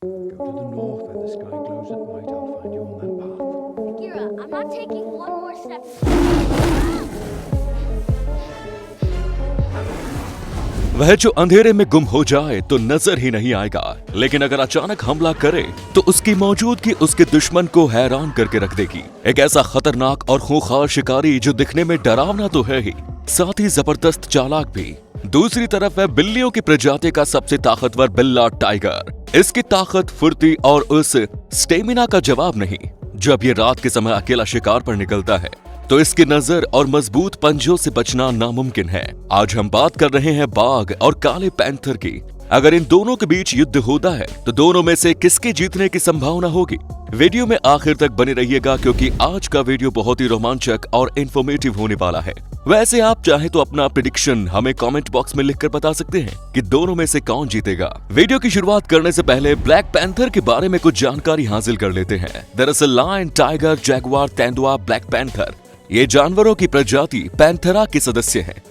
Go to the north where the sky glows at night. I'll find you on that path. Kira, I'm not taking one more step. वह जो अंधेरे में गुम हो जाए तो नजर ही नहीं आएगा, लेकिन अगर अचानक हमला करे तो उसकी मौजूदगी उसके दुश्मन को हैरान करके रख देगी। एक ऐसा खतरनाक और खूंखार शिकारी जो दिखने में डरावना तो है ही, साथ ही जबरदस्त चालाक भी। दूसरी तरफ है बिल्लियों की प्रजाति का सबसे ताकतवर बिल्ला टाइगर। इसकी ताकत, फुर्ती और उस स्टेमिना का जवाब नहीं। जब ये रात के समय अकेला शिकार पर निकलता है तो इसकी नजर और मजबूत पंजों से बचना नामुमकिन है। आज हम बात कर रहे हैं बाघ और काले पैंथर की। अगर इन दोनों के बीच युद्ध होता है तो दोनों में से किसके जीतने की संभावना होगी? वीडियो में आखिर तक बने रहिएगा क्योंकि आज का वीडियो बहुत ही रोमांचक और इंफॉर्मेटिव होने वाला है। वैसे आप चाहे तो अपना प्रेडिक्शन हमें कमेंट बॉक्स में लिखकर बता सकते हैं कि दोनों में से कौन जीतेगा। वीडियो की शुरुआत करने से पहले ब्लैक पैंथर के बारे में कुछ जानकारी हासिल कर लेते हैं। दरअसल लायन, टाइगर, जैगुआर, तेंदुआ, ब्लैक पैंथर ये जानवरों की प्रजाति पैंथेरा के सदस्य हैं।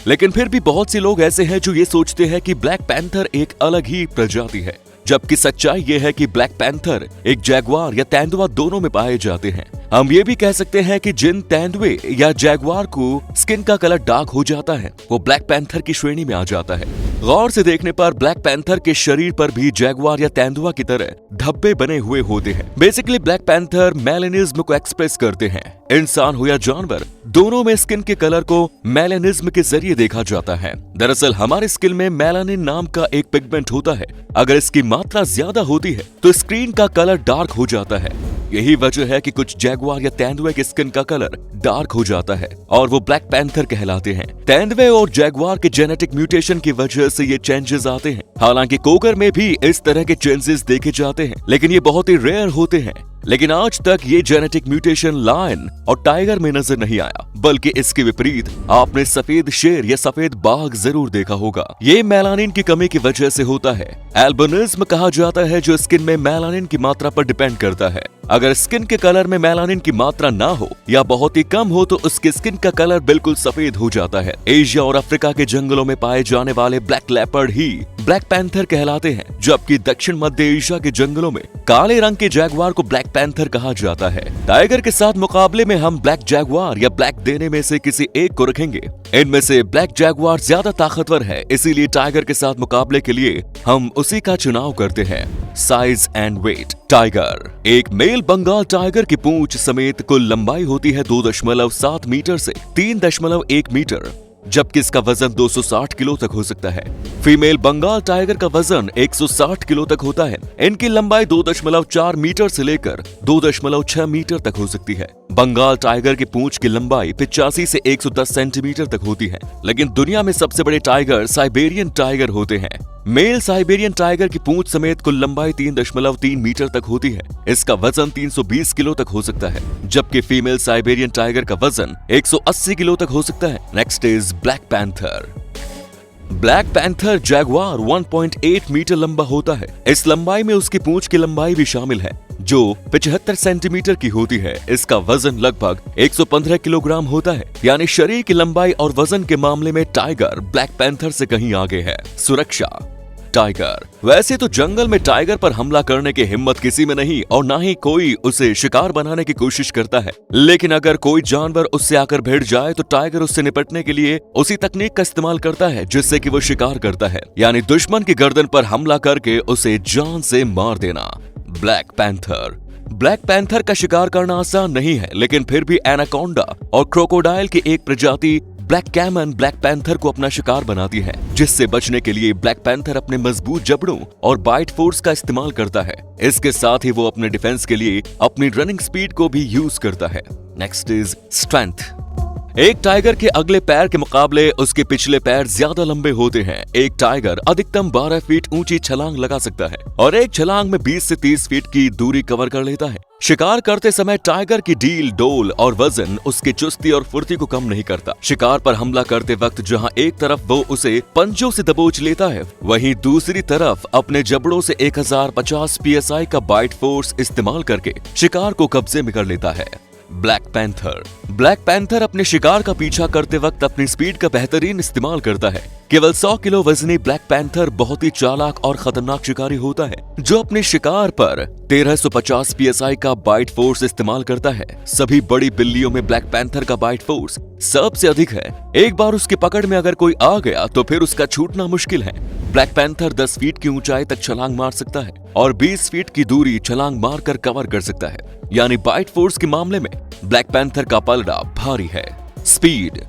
लेकिन फिर भी बहुत से लोग ऐसे हैं जो ये सोचते हैं कि ब्लैक पैंथर एक अलग ही प्रजाति है, जबकि सच्चाई ये है कि ब्लैक पैंथर एक जैगुआर या तेंदुआ दोनों में पाए जाते हैं। हम ये भी कह सकते हैं कि जिन तेंदुए या जैगुआर को स्किन का कलर डार्क हो जाता है वो ब्लैक पैंथर की श्रेणी में आ जाता है। गौर से देखने पर ब्लैक पैंथर के शरीर पर भी जैगुआर या तेंदुआ की तरह धब्बे बने हुए होते हैं। बेसिकली ब्लैक पैंथर मेलानिज्म को एक्सप्रेस करते हैं। इंसान हो या जानवर, दोनों में स्किन के कलर को मेलानिज्म के जरिए देखा जाता है। दरअसल हमारे स्किन में मेलानिन नाम का एक पिगमेंट होता है। अगर इसकी मात्रा ज्यादा होती है तो स्क्रीन का कलर डार्क हो जाता है। यही वजह है कि कुछ जैगुआर या तेंदुए के स्किन का कलर डार्क हो जाता है और वो ब्लैक पैंथर कहलाते हैं। तेंदुए और जैगुआर के जेनेटिक म्यूटेशन की वजह से ये चेंजेस आते हैं। हालांकि कोगर में भी इस तरह के चेंजेस देखे जाते हैं, लेकिन ये बहुत ही रेयर होते हैं। लेकिन आज तक ये जेनेटिक म्यूटेशन लायन और टाइगर में नजर नहीं आया, बल्कि इसके विपरीत आपने सफेद शेर या सफेद बाघ जरूर देखा होगा। ये मेलानिन की कमी की वजह से होता है। एल्बिनिज्म कहा जाता है जो स्किन में मेलानिन की मात्रा पर डिपेंड करता है। अगर स्किन के कलर में मेलानिन की मात्रा ना हो या बहुत ही कम हो तो उसके स्किन का कलर बिल्कुल सफेद हो जाता है। एशिया और अफ्रीका के जंगलों में पाए जाने वाले ब्लैक लेपर्ड ही ब्लैक पैंथर कहलाते हैं, जबकि दक्षिण मध्य एशिया के जंगलों में काले रंग के जैगुआर को ब्लैक पैंथर कहा जाता है। टाइगर के साथ मुकाबले में हम ब्लैक जैगुआर या ब्लैक देने में से किसी एक को रखेंगे। इनमें से ब्लैक जैगुआर ज्यादा ताकतवर है, इसीलिए टाइगर के साथ मुकाबले के लिए हम उसी का चुनाव करते हैं। Size and weight. टाइगर। एक मेल बंगाल टाइगर की पूंछ समेत कुल लंबाई होती है 2.7 मीटर से 3.1 मीटर, जबकि इसका वजन 260 किलो तक हो सकता है। फीमेल बंगाल टाइगर का वजन 160 किलो तक होता है। इनकी लंबाई 2.4 मीटर से लेकर 2.6 मीटर तक हो सकती है। बंगाल टाइगर की पूंछ की लंबाई 85 से 110 सेंटीमीटर तक होती है। लेकिन दुनिया में सबसे बड़े टाइगर साइबेरियन टाइगर होते हैं। मेल साइबेरियन टाइगर की पूंछ समेत कुल लंबाई 3.3 मीटर तक होती है। इसका वजन 320 किलो तक हो सकता है, जबकि फीमेल साइबेरियन टाइगर का वजन 180 किलो तक हो सकता है। Next is black panther. Black panther jaguar 1.8 metre लंबा होता है। इस लंबाई में उसकी पूंछ की लंबाई भी शामिल है जो 75 सेंटीमीटर की होती है। इसका वजन लगभग 115 किलोग्राम होता है, यानी शरीर की लंबाई और वजन के मामले में टाइगर ब्लैक पैंथर से कहीं आगे है। सुरक्षा। टाइगर। वैसे तो जंगल में टाइगर पर हमला करने की हिम्मत किसी में नहीं और ना ही कोई उसे शिकार बनाने की कोशिश करता है, लेकिन अगर कोई जानवर उससे आकर भिड़ जाए तो टाइगर उससे निपटने के लिए उसी तकनीक का इस्तेमाल करता है जिससे कि वो शिकार करता है, यानी दुश्मन की गर्दन पर हमला करके उसे जान से मार देना। Black panther. ब्लैक पैंथर का शिकार करना आसान नहीं है, लेकिन फिर भी एनाकोंडा और क्रोकोडाइल की एक प्रजाति ब्लैक कैमन ब्लैक पैंथर को अपना शिकार बनाती है, जिससे बचने के लिए ब्लैक पैंथर अपने मजबूत जबड़ों और बाइट फोर्स का इस्तेमाल करता है। इसके साथ ही वो अपने डिफेंस के लिए अपनी रनिंग स्पीड को भी यूज करता है। Next is strength. एक टाइगर के अगले पैर के मुकाबले उसके पिछले पैर ज्यादा लंबे होते हैं। एक टाइगर अधिकतम 12 फीट ऊंची छलांग लगा सकता है और एक छलांग में 20 से 30 फीट की दूरी कवर कर लेता है। शिकार करते समय टाइगर की ढील, डोल और वजन उसकी चुस्ती और फुर्ती को कम नहीं करता। शिकार पर हमला करते वक्त जहां एक तरफ वो उसे पंजों से दबोच लेता है, वहीं दूसरी तरफ अपने जबड़ों से 1050 PSI का बाइट फोर्स इस्तेमाल करके शिकार को कब्जे में कर लेता है। Black panther. ब्लैक पैंथर अपने शिकार का पीछा करते वक्त अपनी स्पीड का बेहतरीन इस्तेमाल करता है। केवल 100 किलो वजनी ब्लैक पैंथर बहुत ही चालाक और खतरनाक शिकारी होता है, जो अपने शिकार पर 1350 psi का बाइट फोर्स इस्तेमाल करता है। सभी बड़ी बिल्लियों में ब्लैक पैंथर का बाइट फोर्स सबसे अधिक है। एक बार उसकी पकड़ में अगर कोई आ गया तो फिर उसका छूटना मुश्किल है। ब्लैक पैंथर 10 फीट की ऊंचाई तक छलांग मार सकता है और 20 फीट की दूरी छलांग मारकर कवर कर सकता है। यानी बाइट फोर्स के मामले में ब्लैक पैंथर का पलड़ा भारी है। स्पीड।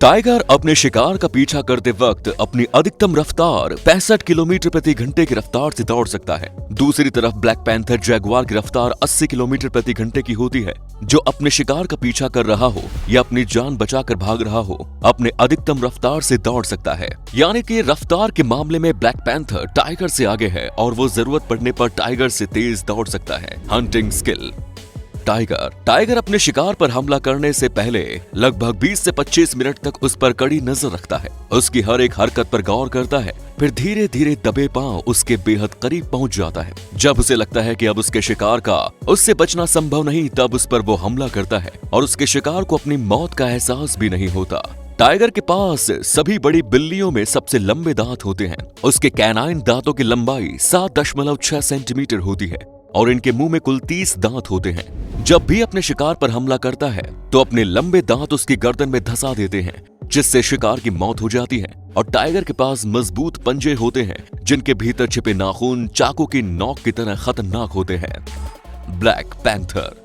टाइगर अपने शिकार का पीछा करते वक्त अपनी अधिकतम रफ्तार 65 किलोमीटर प्रति घंटे की रफ्तार से दौड़ सकता है। दूसरी तरफ ब्लैक पैंथर जैगुआर की रफ्तार 80 किलोमीटर प्रति घंटे की होती है। जो अपने शिकार का पीछा कर रहा हो या अपनी जान बचाकर भाग रहा हो, अपने अधिकतम रफ्तार से दौड़ सकता है। यानी कि रफ्तार के मामले में ब्लैक पैंथर टाइगर से आगे है और वो जरूरत पड़ने पर टाइगर से तेज दौड़ सकता है। Hunting skill. टाइगर अपने शिकार पर हमला करने से पहले लगभग 20 से 25 मिनट तक उस पर कड़ी नजर रखता है। उसकी हर एक हरकत पर गौर करता है, फिर धीरे धीरे दबे पांव उसके बेहद करीब पहुंच जाता है। जब उसे लगता है कि अब उसके शिकार का उससे बचना संभव नहीं, तब उस पर वो हमला करता है और उसके शिकार को अपनी मौत का एहसास भी नहीं होता। टाइगर के पास सभी बड़ी बिल्लियों में सबसे लंबे दांत होते हैं। उसके कैनाइन दांतों की लंबाई 7.6 सेंटीमीटर होती है और इनके मुंह में कुल 30 दांत होते हैं। जब भी अपने शिकार पर हमला करता है तो अपने लंबे दांत उसकी गर्दन में धंसा देते हैं, जिससे शिकार की मौत हो जाती है। और टाइगर के पास मजबूत पंजे होते हैं, जिनके भीतर छिपे नाखून चाकू की नोक की तरह खतरनाक होते हैं। Black panther.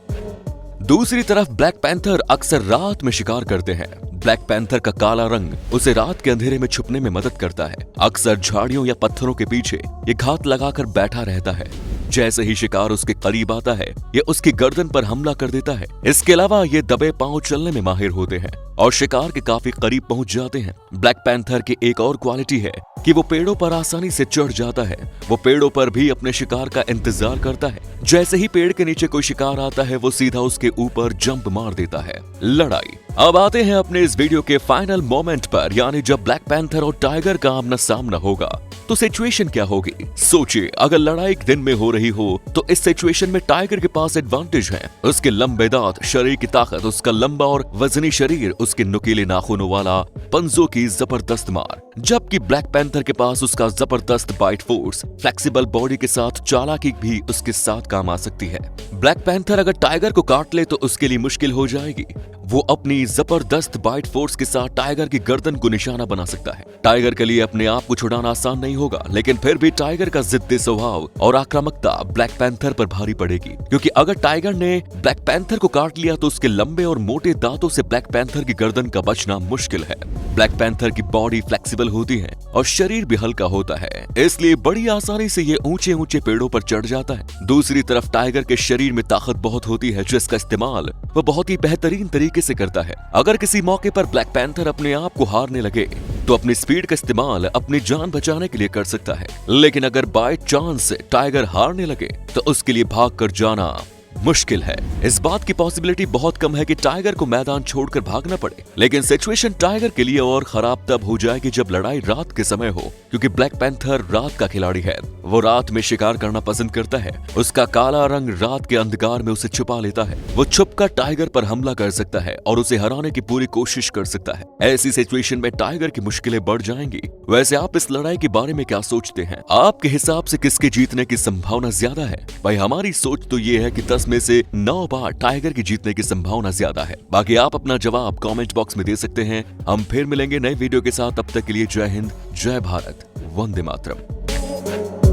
दूसरी तरफ ब्लैक पैंथर अक्सर रात में शिकार करते हैं। ब्लैक पैंथर का काला रंग उसे रात के अंधेरे में छुपने में मदद करता है। अक्सर झाड़ियों या पत्थरों के पीछे ये घात लगाकर बैठा रहता है। जैसे ही शिकार उसके करीब आता है, ये उसकी गर्दन पर हमला कर देता है। इसके अलावा ये दबे पांव चलने में माहिर होते हैं और शिकार के काफी करीब पहुंच जाते हैं। ब्लैक पैंथर की एक और क्वालिटी है कि वो पेड़ों पर आसानी से चढ़ जाता है। वो पेड़ों पर भी अपने शिकार का इंतजार करता है। जैसे ही पेड़ के नीचे कोई शिकार आता है, वो सीधा उसके ऊपर जंप मार देता है। लड़ाई। अब आते हैं अपने इस वीडियो के फाइनल मोमेंट पर, यानी जब ब्लैक पैंथर और टाइगर का आमना सामना होगा तो सिचुएशन क्या होगी। सोचिए, अगर लड़ाई दिन में हो रही हो तो इस सिचुएशन में टाइगर के पास एडवांटेज है। उसके लंबे दांत, शरीर की ताकत, उसका लंबा और वजनी शरीर, उसके नुकीले नाखूनों वाला पंजों की जबरदस्त मार। जबकि ब्लैक पैंथर के पास उसका जबरदस्त बाइट फोर्स, फ्लेक्सिबल बॉडी के साथ चालाकी भी उसके साथ काम आ सकती है। ब्लैक पैंथर अगर टाइगर को काट ले तो उसके लिए मुश्किल हो जाएगी। वो अपनी जबरदस्त बाइट फोर्स के साथ टाइगर की गर्दन को निशाना बना सकता है। टाइगर के लिए अपने आप को छुड़ाना आसान नहीं होगा, लेकिन फिर भी टाइगर का जिद्दी स्वभाव और आक्रामकता ब्लैक पैंथर पर भारी पड़ेगी। क्योंकि अगर टाइगर ने ब्लैक पैंथर को काट लिया तो उसके लंबे और मोटे दांतों से ब्लैक पैंथर की गर्दन का बचना मुश्किल है। ब्लैक पैंथर की बॉडी फ्लेक्सिबल होती है और शरीर भी हल्का होता है, इसलिए बड़ी आसानी से ये ऊंचे ऊंचे पेड़ों पर चढ़ जाता है। दूसरी तरफ टाइगर के शरीर में ताकत बहुत होती है, जिसका इस्तेमाल वो बहुत ही बेहतरीन तरीके से करता है। अगर किसी मौके पर ब्लैक पैंथर अपने आप को हारने लगे तो अपनी स्पीड का इस्तेमाल अपनी जान बचाने के लिए कर सकता है। लेकिन अगर बाय चांस टाइगर हारने लगे तो उसके लिए भाग कर जाना मुश्किल है। इस बात की पॉसिबिलिटी बहुत कम है कि टाइगर को मैदान छोड़कर भागना पड़े। लेकिन सिचुएशन टाइगर के लिए और खराब तब हो जाएगी जब लड़ाई रात के समय हो, क्योंकि ब्लैक पैंथर रात का खिलाड़ी है। वो रात में शिकार करना पसंद करता है। उसका काला रंग रात के अंधकार में उसे छुपा लेता है। वो छुपकर टाइगर पर हमला कर सकता है और उसे हराने की पूरी कोशिश कर सकता है। ऐसी सिचुएशन में टाइगर की मुश्किलें बढ़ जाएंगी। वैसे आप इस लड़ाई के बारे में क्या सोचते हैं? आपके हिसाब से किसके जीतने की संभावना ज्यादा है? भाई हमारी सोच तो ये है कि 10 में से 9 बार टाइगर की जीतने की संभावना ज्यादा है। बाकी आप अपना जवाब कमेंट बॉक्स में दे सकते हैं। हम फिर मिलेंगे नए वीडियो के साथ। तब तक के लिए जय हिंद, जय भारत, वंदे मातरम।